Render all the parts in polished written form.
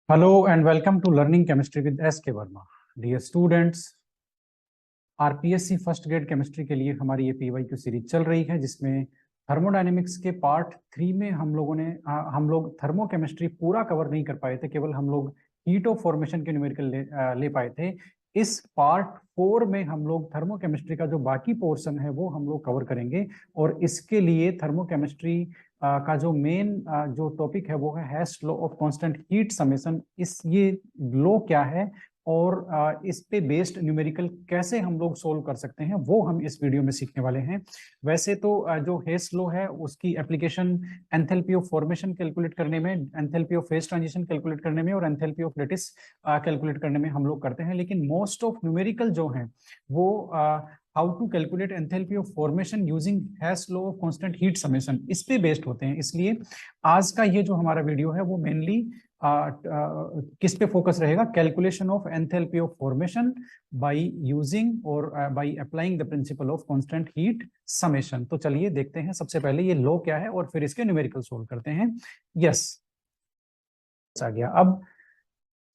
Hello and welcome to learning chemistry with S K Verma. Dear students, RPSC first grade chemistry के लिए हमारी ये PYQ series चल रही है, जिसमें थर्मोडायनेमिक्स के पार्ट 3 में हम लोग थर्मो केमिस्ट्री पूरा कवर नहीं कर पाए थे, केवल हम लोग हीट ऑफ फॉर्मेशन के न्यूमेरिकल ले पाए थे। इस पार्ट 4 में हम लोग थर्मो केमिस्ट्री का जो बाकी पोर्शन है वो हम लोग कवर करेंगे, और इसके लिए थर्मो केमिस्ट्री का जो मेन जो टॉपिक है वो है hash law of constant heat summation. ये लॉ क्या है और इस पे बेस्ड न्यूमेरिकल कैसे हम लोग सोल्व कर सकते हैं वो हम इस वीडियो में सीखने वाले हैं। वैसे तो जो हेस लॉ है उसकी application enthalpy of formation calculate करने में, enthalpy of phase transition calculate करने में और एंथैल्पी ऑफ लैटिस कैलकुलेट करने में हम लोग करते हैं, लेकिन मोस्ट ऑफ न्यूमेरिकल जो है वो how to calculate enthalpy of formation using Hess law of constant heat summation इस पे बेस्ड होते हैं। इसलिए आज का ये जो हमारा वीडियो है वो मेनली किस पे फोकस रहेगा, calculation of enthalpy of formation by using और by applying the principle of constant heat summation. तो चलिए देखते हैं सबसे पहले ये लॉ क्या है और फिर इसके न्यूमेरिकल सोल्व करते हैं। यस, आ गया। अब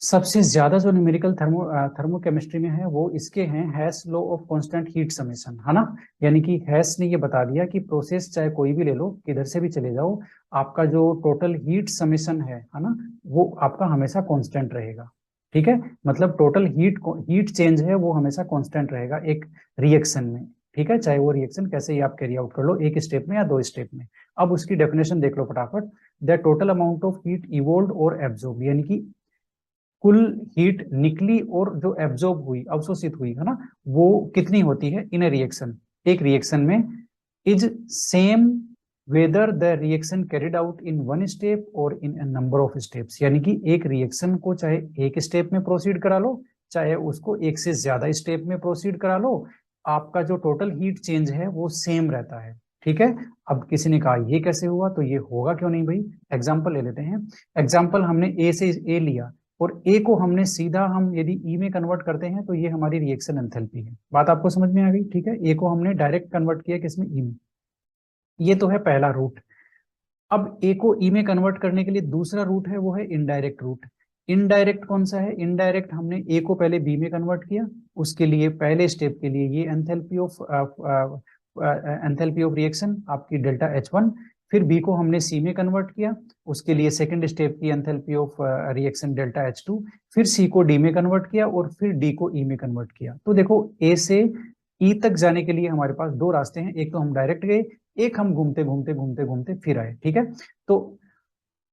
सबसे ज्यादा जो न्यूमेरिकल थर्मोकेमिस्ट्री में है वो इसके हैं hash law of constant heat summation, है ना। यानी कि हैश ने ये बता दिया कि प्रोसेस चाहे कोई भी ले लो, किधर से भी चले जाओ, आपका जो टोटल हीट समेशन है ना, वो आपका हमेशा कांस्टेंट रहेगा। ठीक है, मतलब टोटल हीट चेंज है वो हमेशा कांस्टेंट रहेगा एक रिएक्शन में। ठीक है, चाहे वो रिएक्शन कैसे ही आप कैरी आउट कर लो, एक स्टेप में या दो स्टेप में। अब उसकी डेफिनेशन देख लो फटाफट। The total amount of heat evolve और एब्जॉर्ब, यानी कि कुल हीट निकली और जो एब्जॉर्ब हुई, अवशोषित हुई, है ना, वो कितनी होती है इन ए रिएक्शन, एक रिएक्शन में, is same whether the reaction carried out in one step और इन ए नंबर ऑफ स्टेप्स। यानी कि एक रिएक्शन को चाहे एक स्टेप में प्रोसीड करा लो, चाहे उसको एक से ज्यादा स्टेप में प्रोसीड करा लो, आपका जो टोटल हीट चेंज है वो सेम रहता है। ठीक है, अब किसी ने कहा ये कैसे हुआ, तो ये होगा क्यों नहीं भाई। एग्जाम्पल ले लेते हैं। एग्जाम्पल हमने ए से ए लिया और ए को हमने सीधा, हम यदि ई में कन्वर्ट करते हैं तो ये हमारी रिएक्शन एंथैल्पी है। बात आपको समझ में आ गई। ठीक है, ए को हमने डायरेक्ट कन्वर्ट किया किसमें, ई में। ये तो है पहला रूट। अब ए को ई में कन्वर्ट करने के लिए दूसरा रूट है, वो है इनडायरेक्ट रूट। इनडायरेक्ट कौन सा है, इनडायरेक्ट हमने ए को पहले बी में कन्वर्ट किया, उसके लिए पहले स्टेप के लिए ये एंथैल्पी ऑफ रिएक्शन आपकी डेल्टा H1। फिर बी को हमने सी में कन्वर्ट किया, उसके लिए सेकंड स्टेप की enthalpy of reaction delta H2। फिर सी को डी में कन्वर्ट किया और फिर डी को ई में कन्वर्ट किया। तो देखो, ए से ई तक जाने के लिए हमारे पास दो रास्ते हैं, एक तो हम डायरेक्ट गए, एक हम घूमते घूमते घूमते घूमते फिर आए। ठीक है, तो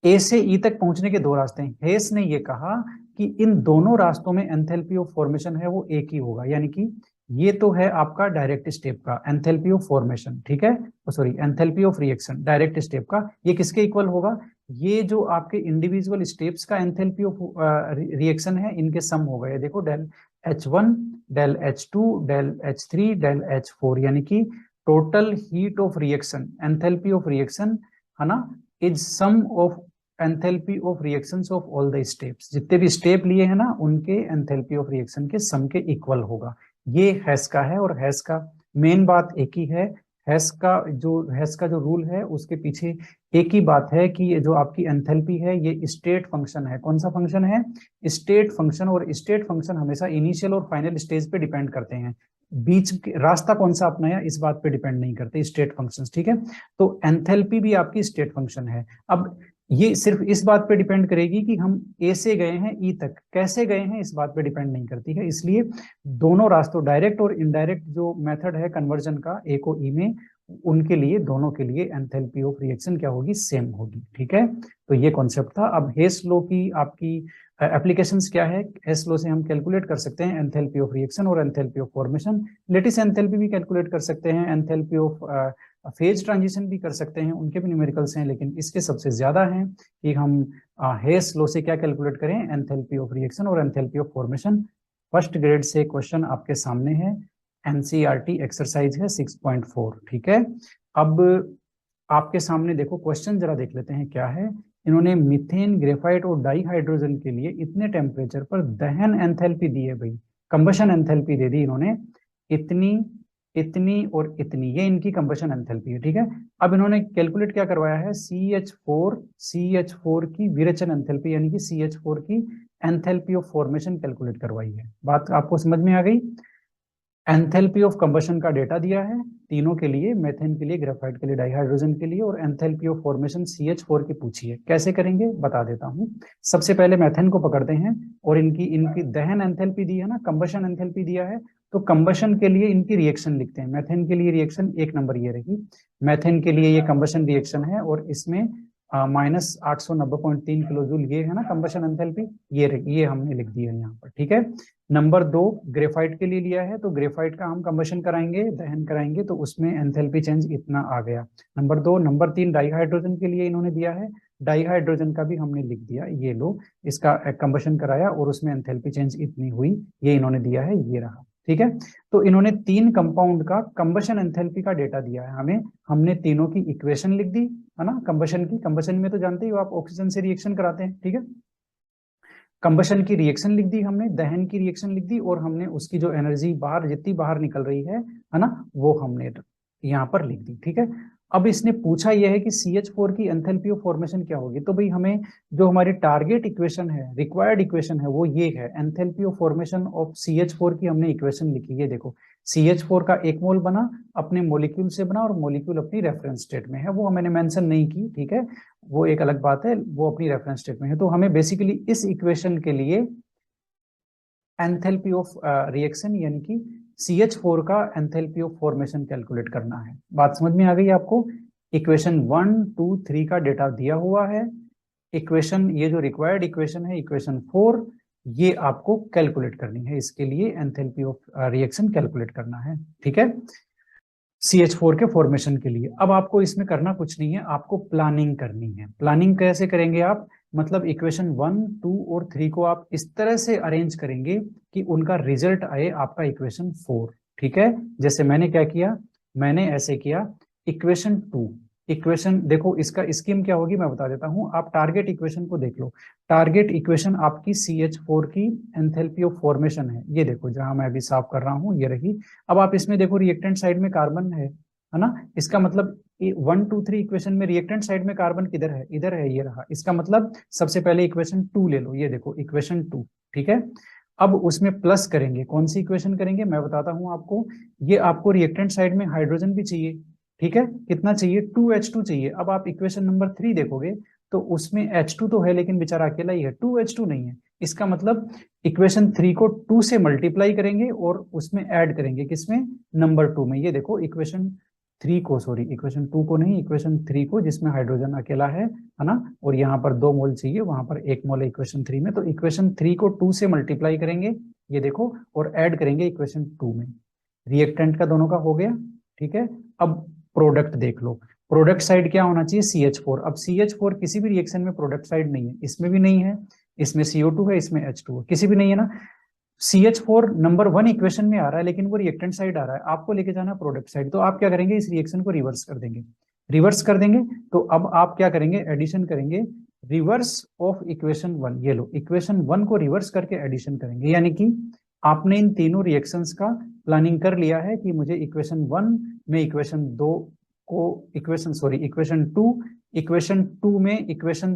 ए से ई तक पहुंचने के दो रास्ते हैं। हेस ने ये कहा कि इन दोनों रास्तों में एंथैल्पी ऑफ फॉर्मेशन है वो एक ही होगा, यानी कि ये तो है आपका डायरेक्ट स्टेप का एंथैल्पी ऑफ फॉर्मेशन, ठीक है, sorry enthalpy of reaction direct step का, ये किसके इक्वल होगा, ये जो आपके इंडिविजुअल स्टेप्स का एंथैल्पी ऑफ रिएक्शन है इनके सम होगा। ये देखो, del H1 del H2 del H3 del H4, यानी कि total heat of reaction, enthalpy of reaction, है ना, is sum of enthalpy of reactions of all the steps. जितने भी स्टेप लिए हैं ना उनके एंथैल्पी ऑफ रिएक्शन के सम के इक्वल होगा। ये हैश का है, और हैश का मेन बात एक ही है। हैश का जो रूल है उसके पीछे एक ही बात है कि ये जो आपकी एंथैल्पी है ये स्टेट फंक्शन है। कौन सा फंक्शन है, स्टेट फंक्शन। और स्टेट फंक्शन हमेशा इनिशियल और फाइनल स्टेज पे डिपेंड करते हैं, बीच रास्ता कौन सा अपनाया इस बात पे डिपेंड नहीं करते स्टेट फंक्शंस। ठीक है, तो एंथैल्पी भी आपकी स्टेट फंक्शन है। अब ये सिर्फ इस बात पे डिपेंड करेगी कि हम ए से गए हैं ई तक, कैसे गए हैं इस बात पे डिपेंड नहीं करती है। इसलिए दोनों रास्तों, डायरेक्ट और इनडायरेक्ट जो मेथड है कन्वर्जन का ए को ई में, उनके लिए, दोनों के लिए एंथैल्पी ऑफ रिएक्शन क्या होगी, सेम होगी। ठीक है, तो ये कॉन्सेप्ट था। अब हेस लॉ की आपकी एप्लीकेशंस क्या है, हेस लॉ से हम कैलकुलेट कर सकते हैं एंथैल्पी ऑफ रिएक्शन और enthalpy of formation. Lattice enthalpy भी कैलकुलेट कर सकते हैं, एंथैल्पी ऑफ फेज ट्रांजिशन भी कर सकते हैं, उनके भी न्यूमेरिकल्स हैं, लेकिन इसके सबसे ज्यादा हैं कि हम हेस लॉ से क्या कैलकुलेट करें, एंथैल्पी ऑफ रिएक्शन और enthalpy of formation. First grade से क्वेश्चन आपके सामने है, एनसीईआरटी एक्सरसाइज है 6.4। ठीक है, अब आपके सामने देखो क्वेश्चन जरा देख लेते हैं क्या है। इन्होंने मीथेन, ग्रेफाइट और डाई हाइड्रोजन के लिए इतने टेम्परेचर पर दहन एंथैल्पी दी है भाई, कंबशन एंथैल्पी दे दी इन्होंने, इतनी इतनी और इतनी, ये इनकी कंबशन एंथैल्पी है, ठीक है। अब इन्होंने कैलकुलेट क्या करवाया है, CH4 की विरेचन एंथैल्पी यानी कि CH4 की एंथैल्पी ऑफ फॉर्मेशन कैलकुलेट करवाई है। बात आपको समझ में आ गई। एंथैल्पी ऑफ कंबशन का डेटा दिया है तीनों के लिए, मेथेन के लिए, ग्रेफाइट के लिए, डाइहाइड्रोजन के लिए, और एंथैल्पी ऑफ फॉर्मेशन CH4 की पूछी है। कैसे करेंगे बता देता हूं। सबसे पहले मेथेन को पकड़ते हैं और इनकी इनकी दहन एंथैल्पी दी है ना, कंबशन एंथैल्पी दिया है, तो कंबशन के लिए इनकी रिएक्शन लिखते हैं। मेथेन के लिए रिएक्शन 1 नंबर ये रही, मेथेन के लिए ये कंबशन रिएक्शन है और इसमें -890.3 किलोजूल ये है ना कंबशन एंथैल्पी, ये हमने लिख दिया है यहाँ पर, ठीक है। नंबर 2 ग्रेफाइट के लिए लिया है, तो ग्रेफाइट का हम कंबशन कराएंगे, दहन कराएंगे, तो उसमें एंथैल्पी चेंज इतना आ गया, नंबर 2। नंबर 3 डाइहाइड्रोजन के लिए इन्होंने दिया है, डाइहाइड्रोजन का भी हमने लिख दिया, ये लो, इसका कंबशन कराया और उसमें एंथैल्पी चेंज इतनी हुई, ये इन्होंने दिया है, ये रहा, ठीक है। तो इन्होंने 3 कंपाउंड का कंबशन एंथैल्पी का डेटा दिया है हमें, हमने तीनों की इक्वेशन लिख दी है ना कंबशन की। कंबशन में तो जानते ही हो आप, ऑक्सीजन से रिएक्शन कराते हैं, ठीक है। कंबशन की रिएक्शन लिख दी हमने, दहन की रिएक्शन लिख दी, और हमने उसकी जो एनर्जी बाहर जितनी बाहर निकल रही है ना, वो हमने यहाँ पर लिख दी, ठीक है। अब इसने पूछा यह है कि CH4 की एंथैल्पी ऑफ फॉर्मेशन क्या होगी, तो भाई हमें जो हमारी टारगेट इक्वेशन है, रिक्वायर्ड इक्वेशन है, वो ये है, enthalpy of formation of CH4 की हमने इक्वेशन लिखी है। देखो CH4 का 1 मोल बना अपने मोलिक्यूल से बना, और मोलिक्यूल अपनी रेफरेंस स्टेट में है, वो मैंने मेंशन नहीं की, ठीक है, वो एक अलग बात है, वो अपनी रेफरेंस स्टेट में है। तो हमें बेसिकली इस इक्वेशन के लिए एंथैल्पी ऑफ रिएक्शन यानी कि CH4 का एंथैल्पी ऑफ फॉर्मेशन कैलकुलेट करना है। बात समझ में आ गई आपको। इक्वेशन 1, 2, 3 का डेटा दिया हुआ है, इक्वेशन ये जो रिक्वायर्ड इक्वेशन है इक्वेशन 4, ये आपको कैलकुलेट करनी है, इसके लिए एंथैल्पी ऑफ रिएक्शन कैलकुलेट करना है, ठीक है, CH4 के फॉर्मेशन के लिए। अब आपको इसमें करना कुछ नहीं है, आपको प्लानिंग करनी है। प्लानिंग कैसे करेंगे आप, मतलब इक्वेशन 1, 2 और 3 को आप इस तरह से अरेंज करेंगे कि उनका रिजल्ट आए आपका इक्वेशन 4, ठीक है। जैसे मैंने क्या किया, मैंने ऐसे किया, इक्वेशन 2, इक्वेशन देखो इसका स्कीम क्या होगी मैं बता देता हूं, आप टारगेट इक्वेशन को देख लो। टारगेट इक्वेशन आपकी CH4 की एंथैल्पी ऑफ फॉर्मेशन है, ये देखो जहां मैं अभी साफ कर रहा हूं, ये रही। अब आप इसमें देखो रिएक्टेंट साइड में कार्बन है ना, इसका मतलब 1, 2, 3 इक्वेशन में रिएक्टेंट साइड में कार्बन किधर है, इधर है, ये रहा। इसका मतलब सबसे पहले इक्वेशन 2 ले लो, ये देखो इक्वेशन 2, ठीक है। अब उसमें प्लस करेंगे, कौन सी इक्वेशन करेंगे मैं बताता हूं आपको। ये आपको रिएक्टेंट साइड में हाइड्रोजन भी चाहिए, ठीक है, कितना चाहिए, 2H2 चाहिए। अब आप इक्वेशन नंबर 3 देखोगे तो उसमें H2 तो है लेकिन बेचारा अकेला ही है, 2H2 नहीं है। इसका मतलब इक्वेशन 3 को 2 से मल्टीप्लाई करेंगे और उसमें ऐड करेंगे, किसमें, नंबर 2 में। ये देखो इक्वेशन 3 को, सॉरी इक्वेशन 2 को नहीं, इक्वेशन 3 को, जिसमें हाइड्रोजन अकेला है ना, और यहाँ पर 2 मोल चाहिए, वहां पर 1 मोल है इक्वेशन 3 में। तो इक्वेशन 3 को 2 से मल्टीप्लाई करेंगे, ये देखो, और ऐड करेंगे इक्वेशन 2 में। रिएक्टेंट का दोनों का हो गया, ठीक है। अब प्रोडक्ट देख लो, प्रोडक्ट साइड क्या होना चाहिए, CH4। अब CH4 किसी भी रिएक्शन में प्रोडक्ट साइड नहीं है, इसमें भी नहीं है, इसमें CO2 है, इसमें H2 है, किसी भी नहीं है ना। CH4 नंबर 1 इक्वेशन में आ रहा है लेकिन वो रिएक्टेंट साइड आ रहा है, आपको लेके जाना प्रोडक्ट साइड। तो आप क्या करेंगे, इस रिएक्शन को रिवर्स कर देंगे, रिवर्स कर देंगे। तो अब आप क्या करेंगे, एडिशन करेंगे, रिवर्स ऑफ इक्वेशन 1, ये लो इक्वेशन 1 को रिवर्स करके एडिशन करेंगे, यानी कि आपने इन तीनों रिएक्शंस का प्लानिंग कर लिया है कि मुझे इक्वेशन 1 में इक्वेशन 2 को इक्वेशन 2 में इक्वेशन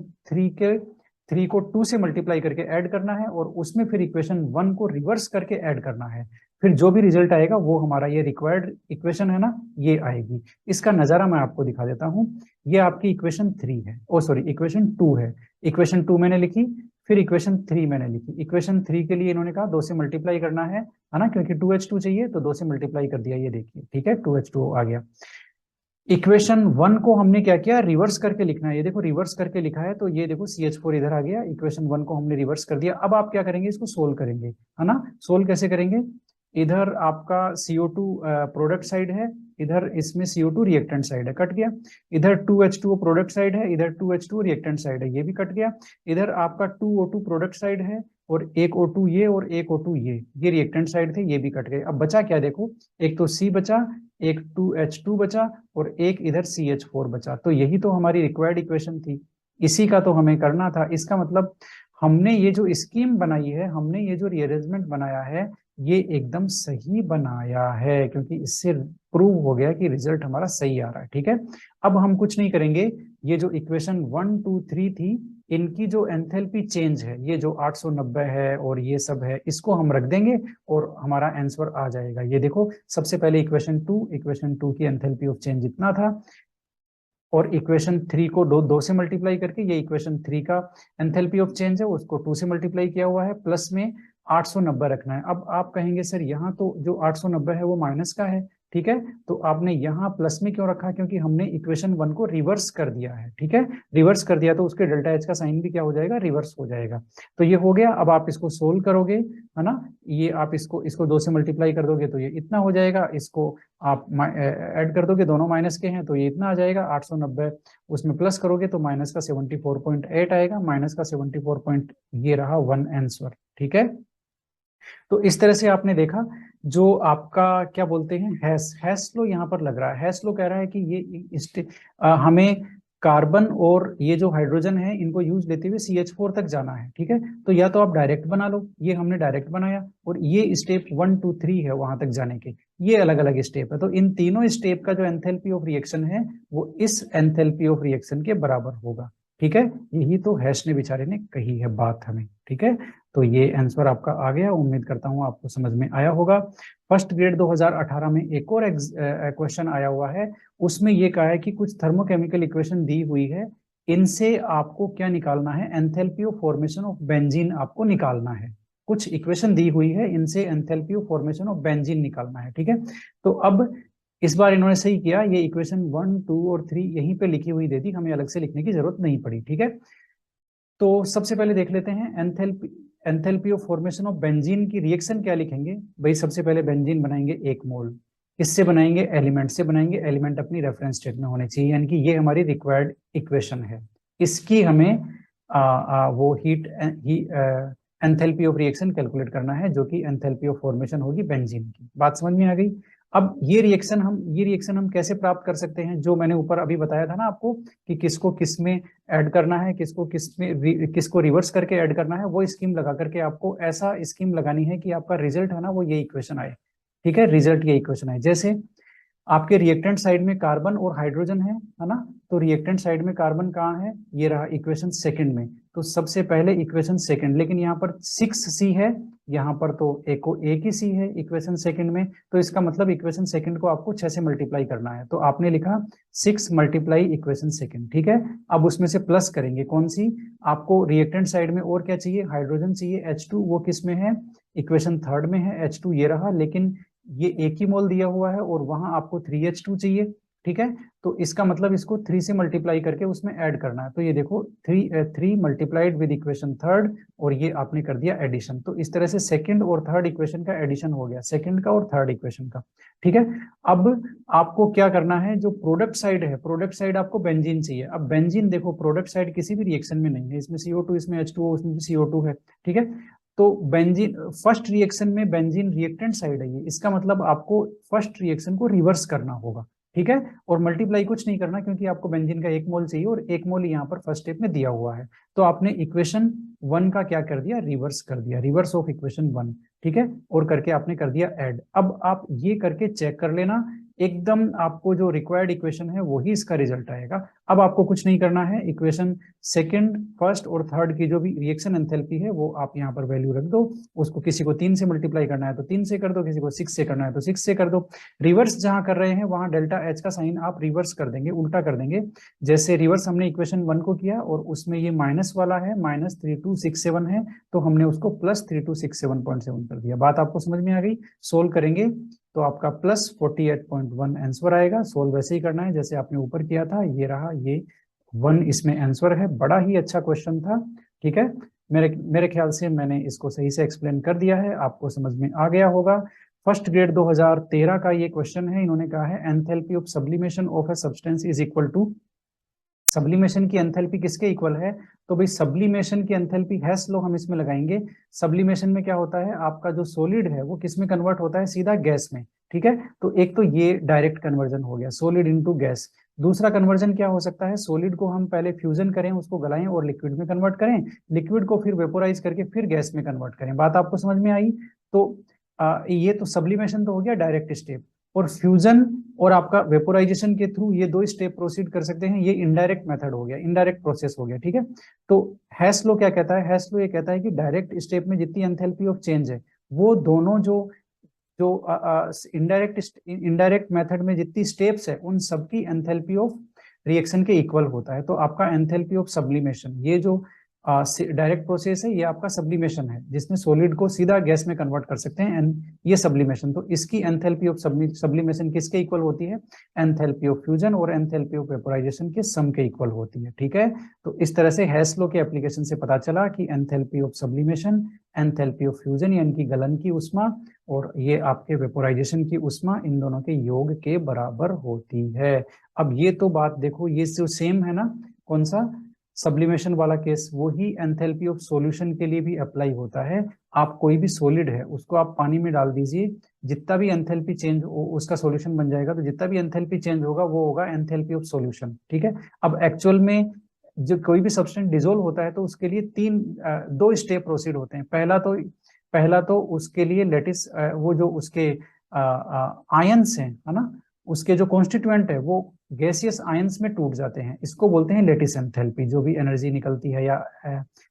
3 को 2 से मल्टीप्लाई करके ऐड करना है, और उसमें फिर इक्वेशन 1 को रिवर्स करके ऐड करना है। फिर जो भी रिजल्ट आएगा वो हमारा ये रिक्वायर्ड इक्वेशन है ना, ये आएगी। इसका नजारा मैं आपको दिखा देता हूं। ये आपकी इक्वेशन 3 है, इक्वेशन 2 है। इक्वेशन 2 मैंने लिखी, फिर इक्वेशन 3 मैंने लिखी। इक्वेशन 3 के लिए इन्होंने कहा 2 से मल्टीप्लाई करना है ना, क्योंकि 2H2 चाहिए तो 2 से मल्टीप्लाई कर दिया, ये देखिए, ठीक है, 2H2 आ गया। इक्वेशन 1 को हमने क्या किया, रिवर्स करके लिखना है, ये देखो रिवर्स करके लिखा है, तो ये देखो CH4 इधर आ गया, इक्वेशन 1 को हमने रिवर्स कर दिया। अब आप क्या करेंगे, इसको सोल्व करेंगे, है ना। सोल्व कैसे करेंगे, इधर आपका CO2 प्रोडक्ट साइड है, इधर इसमें CO2 रिएक्टेंट साइड है, कट गया। इधर 2H2 प्रोडक्ट साइड है, इधर 2H2 रिएक्टेंट साइड है, ये भी कट गया। इधर आपका 2O2 प्रोडक्ट साइड है, और एक O2 ये और एक O2 ये रिएक्टेंट साइड थे, ये भी कट गए। अब बचा क्या, देखो एक तो C बचा, एक 2H2 बचा, और एक इधर CH4 बचा। तो यही तो हमारी रिक्वायर्ड इक्वेशन थी, इसी का तो हमें करना था। इसका मतलब हमने ये जो स्कीम बनाई है, हमने ये जो रीअरेंजमेंट बनाया है, ये एकदम सही बनाया है, क्योंकि इससे प्रूव हो गया कि रिजल्ट हमारा सही आ रहा है। ठीक है, अब हम कुछ नहीं करेंगे, ये जो इक्वेशन 1 2 3 थी, इनकी जो एंथैल्पी चेंज है, ये जो 890 है और ये सब है, इसको हम रख देंगे और हमारा आंसर आ जाएगा। ये देखो, सबसे पहले इक्वेशन टू की एंथैल्पी ऑफ चेंज इतना था, और इक्वेशन 3 को दो से मल्टीप्लाई करके, ये इक्वेशन 3 का एंथैल्पी ऑफ चेंज है, उसको 2 से मल्टीप्लाई किया हुआ है, प्लस में 890 रखना है। अब आप कहेंगे सर यहाँ तो जो 890 है वो माइनस का है, ठीक है, तो आपने यहाँ प्लस में क्यों रखा? क्योंकि हमने इक्वेशन 1 को रिवर्स कर दिया है। ठीक है, रिवर्स कर दिया तो उसके डेल्टा एच का साइन भी क्या हो जाएगा? रिवर्स हो जाएगा। तो ये हो गया। अब आप इसको सोल्व करोगे, है ना, ये आप इसको 2 से मल्टीप्लाई कर दोगे तो ये इतना हो जाएगा, इसको आप ऐड कर दोगे, दोनों माइनस के हैं तो ये इतना आ जाएगा 890, उसमें प्लस करोगे तो माइनस का 74.8 आएगा, माइनस का 74 पॉइंट, ये रहा 1 आंसर। ठीक है, तो इस तरह से आपने देखा, जो आपका क्या बोलते हैं, हैश लो यहाँ पर लग रहा है। हैश लो कह रहा है कि ये हमें कार्बन और ये जो हाइड्रोजन है इनको यूज लेते हुए CH4 तक जाना है। ठीक है, तो या तो आप डायरेक्ट बना लो, ये हमने डायरेक्ट बनाया, और ये स्टेप 1 2 3 है वहां तक जाने के, ये अलग अलग स्टेप है। तो इन तीनों स्टेप का जो एंथैल्पी ऑफ रिएक्शन है वो इस एंथैल्पी ऑफ रिएक्शन के बराबर होगा। ठीक है, यही तो हैश ने बेचारे ने कही है बात हमें। ठीक है, तो ये आंसर आपका आ गया, उम्मीद करता हूं आपको समझ में आया होगा। फर्स्ट ग्रेड 2018 में एक और क्वेश्चन आया हुआ है, उसमें ये कहा है कि कुछ थर्मोकेमिकल इक्वेशन दी हुई है, इनसे आपको क्या निकालना है? Enthalpy of formation of benzene आपको निकालना है। कुछ इक्वेशन दी हुई है, इनसे enthalpy of formation of benzene निकालना है। ठीक है, तो अब इस बार इन्होंने सही किया, ये इक्वेशन 1 2 और 3 यहीं पे लिखी हुई दे दी, हमें अलग से लिखने की जरूरत नहीं पड़ी। ठीक है, तो सबसे पहले देख लेते हैं enthalpy of formation of benzene की रिएक्शन क्या लिखेंगे भाई? सबसे पहले बेंजीन बनाएंगे 1 मोल, किससे बनाएंगे? एलिमेंट से बनाएंगे। एलिमेंट अपनी रेफरेंस स्टेट में होने चाहिए, यानी कि ये हमारी रिक्वायर्ड इक्वेशन है। इसकी हमें वो heat enthalpy of reaction calculate करना है, जो कि एंथैल्पी ऑफ फॉर्मेशन होगी बेंजीन की। बात समझ में आ गई? अब ये रिएक्शन हम कैसे प्राप्त कर सकते हैं? जो मैंने ऊपर अभी बताया था ना आपको, कि किसको किस में ऐड करना है, किसको रिवर्स करके ऐड करना है, वो स्कीम लगा करके आपको ऐसा स्कीम लगानी है कि आपका रिजल्ट है ना वो ये इक्वेशन आए। ठीक है, रिजल्ट ये इक्वेशन आए। जैसे आपके रिएक्टेंट साइड में कार्बन और हाइड्रोजन है ना, तो रिएक्टेंट साइड में कार्बन कहाँ है? ये रहा इक्वेशन सेकंड में। तो सबसे पहले इक्वेशन सेकंड, लेकिन यहाँ पर 6C है, यहाँ पर तो एक ही सी है इक्वेशन सेकंड में, तो इसका मतलब इक्वेशन सेकंड को आपको 6 से मल्टीप्लाई करना है। तो आपने लिखा 6 मल्टीप्लाई इक्वेशन सेकंड। ठीक है, अब उसमें से प्लस करेंगे, कौन सी? आपको रिएक्टेंट साइड में और क्या चाहिए? हाइड्रोजन चाहिए, H2, वो किस में है? इक्वेशन थर्ड में है, H2 ये रहा, लेकिन ये एक ही मोल दिया हुआ है और वहां आपको 3H2 चाहिए। ठीक है, तो इसका मतलब इसको 3 से मल्टीप्लाई करके उसमें ऐड करना है। तो ये देखो 3 मल्टीप्लाइड विद इक्वेशन थर्ड, और ये आपने कर दिया एडिशन। तो इस तरह से सेकंड और थर्ड इक्वेशन का एडिशन हो गया, सेकंड का और थर्ड इक्वेशन का। ठीक है, अब आपको क्या करना है? जो प्रोडक्ट साइड है, प्रोडक्ट साइड आपको बेंजीन चाहिए। अब बेंजीन देखो, प्रोडक्ट साइड किसी भी रिएक्शन में नहीं है, इसमें CO2, इसमें H2O, उसमें भी CO2 है। ठीक है, तो बेंजीन फर्स्ट रिएक्शन में बेंजीन रिएक्टेंट साइड है ये, इसका मतलब आपको फर्स्ट रिएक्शन को रिवर्स करना होगा। ठीक है, और मल्टीप्लाई कुछ नहीं करना, क्योंकि आपको बेंजीन का 1 मोल चाहिए और 1 मोल यहाँ पर फर्स्ट स्टेप में दिया हुआ है। तो आपने इक्वेशन 1 का क्या कर दिया? रिवर्स कर दिया, रिवर्स ऑफ इक्वेशन 1। ठीक है, और करके आपने कर दिया ऐड। अब आप ये करके चेक कर लेना, एकदम आपको जो रिक्वायर्ड इक्वेशन है वही इसका रिजल्ट आएगा। अब आपको कुछ नहीं करना है, इक्वेशन सेकंड, फर्स्ट और थर्ड की जो भी रिएक्शन एंथैल्पी है वो आप यहाँ पर वैल्यू रख दो। उसको किसी को 3 से मल्टीप्लाई करना है तो 3 से कर दो, किसी को 6 से करना है तो 6 से कर दो। रिवर्स जहां कर रहे हैं वहां डेल्टा एच का साइन आप रिवर्स कर देंगे, उल्टा कर देंगे। जैसे रिवर्स हमने इक्वेशन 1 को किया और उसमें ये माइनस वाला है, -3267 है, तो हमने उसको +3267.7 कर दिया। बात आपको समझ में आ गई? सोल्व करेंगे तो आपका +48.1 आंसर आएगा। सोल्व वैसे ही करना है जैसे आपने ऊपर किया था। ये रहा, ये 1 इसमें आंसर है। बड़ा ही अच्छा क्वेश्चन था। ठीक है, मेरे ख्याल से मैंने इसको सही से एक्सप्लेन कर दिया है, आपको समझ में आ गया होगा। फर्स्ट ग्रेड 2013 का ये क्वेश्चन है। इन्होंने कहा है enthalpy of sublimation of a substance is equal to, sublimation की एंथैल्पी किसके इक्वल है? तो भाई सब्लिमेशन की एंथैल्पी हैश लो हम इसमें लगाएंगे। सब्लिमेशन में क्या होता है? आपका जो सॉलिड है वो किस में कन्वर्ट होता है? सीधा गैस में। ठीक है, तो एक तो ये डायरेक्ट कन्वर्जन हो गया, सॉलिड इनटू गैस। दूसरा कन्वर्जन क्या हो सकता है? सॉलिड को हम पहले फ्यूजन करें, उसको गलाएं और लिक्विड में कन्वर्ट करें, लिक्विड को फिर वेपोराइज करके फिर गैस में कन्वर्ट करें। बात आपको समझ में आई? तो ये तो सब्लिमेशन तो हो गया डायरेक्ट स्टेप, और फ्यूजन और आपका वेपोराइजेशन के थ्रू ये दो स्टेप प्रोसीड कर सकते हैं, ये इनडायरेक्ट मेथड हो गया, इनडायरेक्ट प्रोसेस हो गया, ठीक है। तो हेस लॉ क्या कहता है? हेस लॉ ये कहता है कि डायरेक्ट स्टेप में जितनी एंथैल्पी ऑफ चेंज है वो दोनों जो जो इनडायरेक्ट मेथड में जितनी स्टेप्स है उन सबकी एंथैल्पी ऑफ रिएक्शन के इक्वल होता है। तो आपका एंथैल्पी ऑफ सब्लिमेशन, ये जो डायरेक्ट प्रोसेस है ये आपका सब्लिमेशन है, जिसमें सॉलिड को सीधा गैस में कन्वर्ट कर सकते हैं, एंड ये सब्लिमेशन। तो इसकी एंथैल्पी ऑफ सब्लिमेशन किसके इक्वल होती है? एंथैल्पी ऑफ फ्यूजन और एंथैल्पी ऑफ वेपोराइजेशन के सम के इक्वल होती है, ठीक है। तो इस तरह से हेस लॉ के एप्लीकेशन से पता चला कि enthalpy of sublimation, enthalpy of fusion यानी कि गलन की उष्मा, और ये आपके वेपोराइजेशन की उष्मा, इन दोनों के योग के बराबर होती है। अब ये तो बात देखो, ये जो सेम है ना, कौन सा सब्लिमेशन वाला केस, वो ही एंथैल्पी ऑफ सॉल्यूशन के लिए भी अप्लाई होता है। आप कोई भी सॉलिड है उसको आप पानी में डाल दीजिए, जितना भी एंथैल्पी चेंज उसका सॉल्यूशन बन जाएगा, तो जितना भी एंथैल्पी चेंज होगा वो होगा एंथैल्पी ऑफ सॉल्यूशन, ठीक है। अब एक्चुअल में जब कोई भी सब्सटेंस डिसोल्व होता है तो उसके लिए दो स्टेप प्रोसीड होते हैं। पहला तो उसके लिए लेटिस वो जो उसके आयंस हैं, है ना, उसके जो कॉन्स्टिट्यूएंट है वो गैसियस आयंस में टूट जाते हैं, इसको बोलते हैं लेटिस एंथैल्पी। जो भी एनर्जी निकलती है या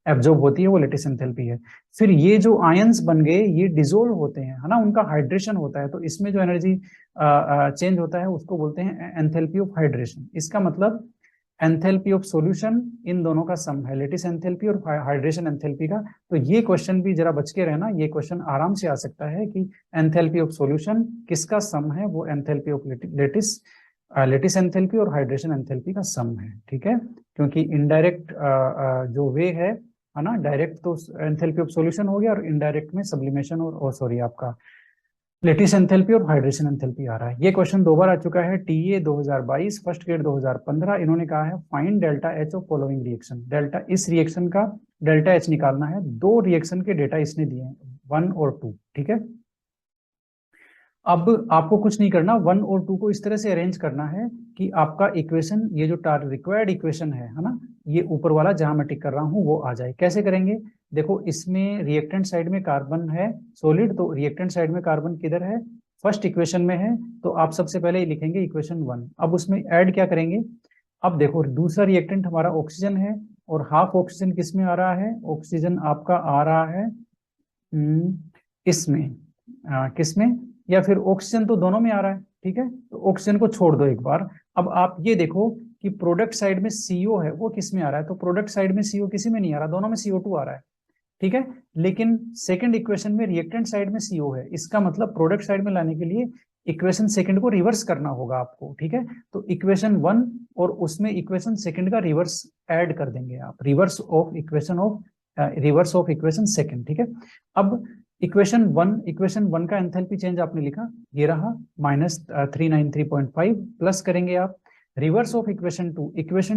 एब्जॉर्ब होती है वो लेटिस एंथैल्पी है। फिर ये जो आयंस बन गए ये डिसोल्व होते हैं, है ना, उनका हाइड्रेशन होता है, तो इसमें जो एनर्जी चेंज होता है उसको बोलते हैं एंथैल्पी ऑफ हाइड्रेशन। इसका मतलब एंथैल्पी ऑफ सॉल्यूशन इन दोनों का सम है, लेटिस एंथैल्पी और हाइड्रेशन एंथैल्पी का। तो ये क्वेश्चन भी जरा बच के रहना, ये क्वेश्चन आराम से आ सकता है कि एंथैल्पी ऑफ सॉल्यूशन किसका सम है? वो एंथैल्पी ऑफ लेटिस एंथैल्पी और हाइड्रेशन एंथैल्पी का सम है, ठीक है। क्योंकि इनडायरेक्ट जो वे है ना, डायरेक्ट तो एंथैल्पी ऑफ सॉल्यूशन हो गया और इनडायरेक्ट में सब्लिमेशन और सॉरी आपका लेटिस एंथैल्पी और हाइड्रेशन एंथैल्पी आ रहा है। ये क्वेश्चन दो बार आ चुका है, टीए 2022 फर्स्ट ग्रेड 2015। इन्होंने कहा है find delta H of following reaction. Delta, इस रिएक्शन का डेल्टा एच निकालना है। दो रिएक्शन के डेटा इसने दिए हैं, 1 और 2, ठीक है। अब आपको कुछ नहीं करना, 1 और 2 को इस तरह से अरेंज करना है कि आपका इक्वेशन, ये जो रिक्वायर्ड इक्वेशन है ना, ये ऊपर वाला जहां मैं टिक कर रहा हूं वो आ जाए। कैसे करेंगे? देखो, इसमें रिएक्टेंट साइड में कार्बन है सॉलिड, तो रिएक्टेंट साइड में कार्बन किधर है? फर्स्ट इक्वेशन में है, तो आप सबसे पहले लिखेंगे इक्वेशन 1। अब उसमें ऐड क्या करेंगे? अब देखो, दूसरा रिएक्टेंट हमारा ऑक्सीजन है, और हाफ ऑक्सीजन किस में आ रहा है? ऑक्सीजन आपका आ रहा है इसमें, किस में? या फिर ऑक्सीजन तो दोनों में आ रहा है, ठीक है, तो ऑक्सीजन को छोड़ दो एक बार। अब आप ये देखो कि प्रोडक्ट साइड में सीओ है, वो किस में आ रहा है? तो प्रोडक्ट साइड में सीओ किसी में नहीं आ रहा, दोनों में CO2 आ रहा है, ठीक है। लेकिन सेकंड इक्वेशन में रिएक्टेंट साइड में CO है, इसका मतलब प्रोडक्ट साइड में लाने के लिए इक्वेशन सेकंड को रिवर्स करना होगा आपको, ठीक है। तो इक्वेशन 1 और उसमें इक्वेशन सेकंड का रिवर्स ऐड कर देंगे आप, रिवर्स ऑफ इक्वेशन सेकंड, ठीक है। अब इक्वेशन 1 का एंथैल्पी चेंज आपने लिखा, ये रहा -393.5, प्लस करेंगे आप रिवर्स ऑफ इक्वेशन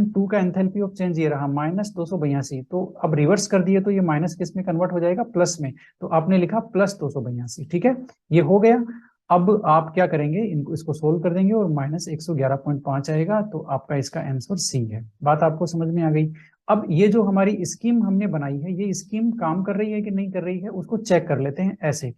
2 का एंथैल्पी ऑफ चेंज ये रहा -282। तो अब रिवर्स कर दिए तो ये माइनस किस में कन्वर्ट हो जाएगा? प्लस में, तो आपने लिखा +282, ठीक है, ये हो गया। अब आप क्या करेंगे? इसको सोल्व कर देंगे और -111.5 आएगा, तो आपका इसका आंसर सी है। बात आपको समझ में आ गई? अब ये जो हमारी स्कीम हमने बनाई है, ये स्कीम काम कर रही है कि नहीं कर रही है, उसको चेक कर लेते हैं। ऐसे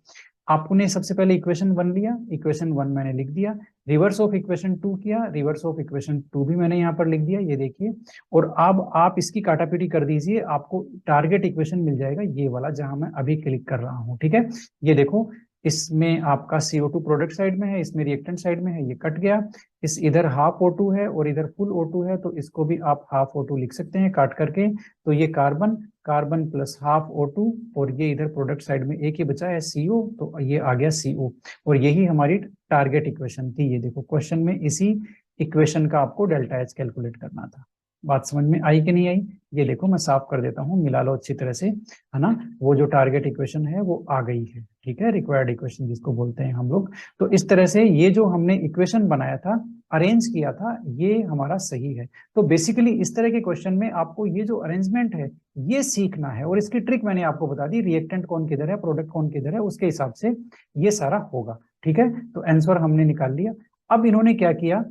आपने सबसे पहले इक्वेशन 1 लिया, इक्वेशन 1 मैंने लिख दिया, रिवर्स ऑफ इक्वेशन 2 किया, रिवर्स ऑफ इक्वेशन 2 भी मैंने यहाँ पर लिख दिया, ये देखिए। और अब आप इसकी काटापीटी कर दीजिए, आपको टारगेट इक्वेशन मिल जाएगा, ये वाला जहां मैं अभी क्लिक कर रहा हूँ, ठीक है। ये देखो, इसमें आपका CO2 प्रोडक्ट साइड में है, इसमें रिएक्टेंट साइड में है, ये कट गया। इस इधर हाफ O2 है और इधर फुल O2 है, तो इसको भी आप हाफ O2 लिख सकते हैं काट करके। तो ये कार्बन प्लस हाफ O2, और ये इधर प्रोडक्ट साइड में एक ही बचा है CO, तो ये आ गया CO। और यही हमारी टारगेट इक्वेशन थी। ये देखो, क्वेश्चन में इसी इक्वेशन का आपको डेल्टा एच कैलकुलेट करना था। बात समझ में आई कि नहीं आई? ये देखो, मैं साफ कर देता हूँ, मिला लो अच्छी तरह से, है ना। वो जो टारगेट इक्वेशन है वो आ गई है, ठीक है, रिक्वायर्ड इक्वेशन जिसको बोलते हैं हम लोग। तो इस तरह से ये जो हमने इक्वेशन बनाया था, अरेंज किया था, ये हमारा सही है। तो बेसिकली इस तरह के क्वेश्चन में आपको ये जो अरेंजमेंट है ये सीखना है, और इसकी ट्रिक मैंने आपको बता दी, रिएक्टेंट कौन किधर है, प्रोडक्ट कौन किधर है, उसके हिसाब से ये सारा होगा, ठीक है। तो आंसर हमने निकाल लिया। अब इन्होंने क्या किया,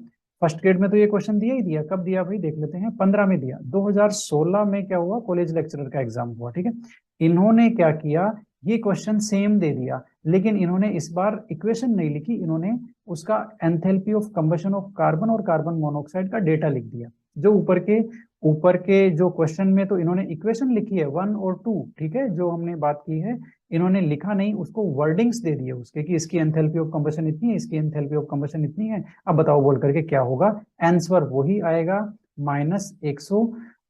फर्स्ट ग्रेड में तो ये क्वेश्चन दिया ही दिया, कब दिया भाई देख लेते हैं, 15 में दिया। 2016 में क्या हुआ, कॉलेज लेक्चरर का एग्जाम हुआ, ठीक है। इन्होंने क्या किया, ये क्वेश्चन सेम दे दिया, लेकिन इन्होंने इस बार इक्वेशन नहीं लिखी, इन्होंने उसका enthalpy of combustion of carbon और कार्बन मोनोऑक्साइड का डेटा लिख दिया। जो ऊपर के जो क्वेश्चन में तो इन्होंने इक्वेशन लिखी है 1 और 2, ठीक है, जो हमने बात की है, इन्होंने लिखा नहीं, उसको वर्डिंग्स दे दिए उसके कि इसकी एंथैल्पी ऑफ कंबशन इतनी है, इसकी एंथैल्पी ऑफ कंबशन इतनी है। अब बताओ बोल करके क्या होगा, आंसर वही आएगा -100,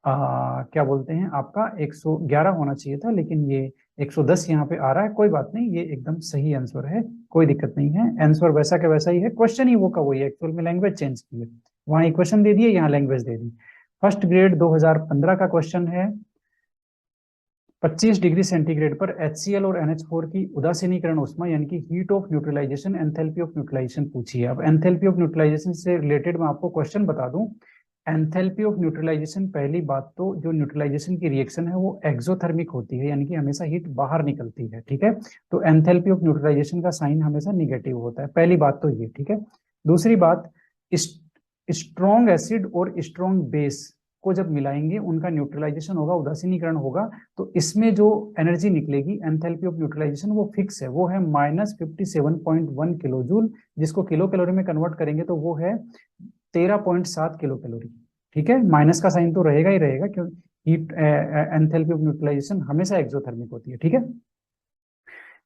क्या बोलते हैं आपका 111 होना चाहिए था, लेकिन ये 110 यहाँ पे आ रहा है। कोई बात नहीं, ये एकदम सही आंसर है, कोई दिक्कत नहीं है, आंसर वैसा का वैसा ही है, क्वेश्चन ही वो का वही है, एक्चुअल में लैंग्वेज चेंज की है, वहां इक्वेशन दे दिए, यहाँ लैंग्वेज दे दी। फर्स्ट ग्रेड 2015 का क्वेश्चन है, 25 डिग्री सेंटीग्रेड पर HCl और NH4 की उदासीनीकरण ऊष्मा यानी कि heat of neutralisation, enthalpy of neutralisation पूछी है। अब एंथैल्पी ऑफ न्यूट्रलाइजेशन से रिलेटेड मैं आपको क्वेश्चन बता दूं। एंथैल्पी ऑफ न्यूट्रलाइजेशन, पहली बात तो जो न्यूट्रलाइजेशन की रिएक्शन है वो एक्सोथर्मिक होती है, यानी कि हमेशा हीट बाहर निकलती है, ठीक है। तो एंथैल्पी ऑफ न्यूट्रलाइजेशन का साइन हमेशा निगेटिव होता है, पहली बात तो ये, ठीक है। दूसरी बात, स्ट्रॉन्ग एसिड और स्ट्रॉन्ग बेस को जब मिलाएंगे उनका न्यूट्रलाइजेशन होगा, उदासीनीकरण होगा, तो इसमें जो एनर्जी निकलेगी एंथैल्पी ऑफ न्यूट्रलाइजेशन वो फिक्स है, वो है -57.1 किलो जूल, जिसको किलो कैलोरी में कन्वर्ट करेंगे तो वो है 13.7 किलो कैलोरी, ठीक है। माइनस का साइन तो रहेगा ही रहेगा, क्योंकि हीट एंथैल्पी ऑफ न्यूट्रलाइजेशन हमेशा एक्सोथर्मिक होती है, ठीक है।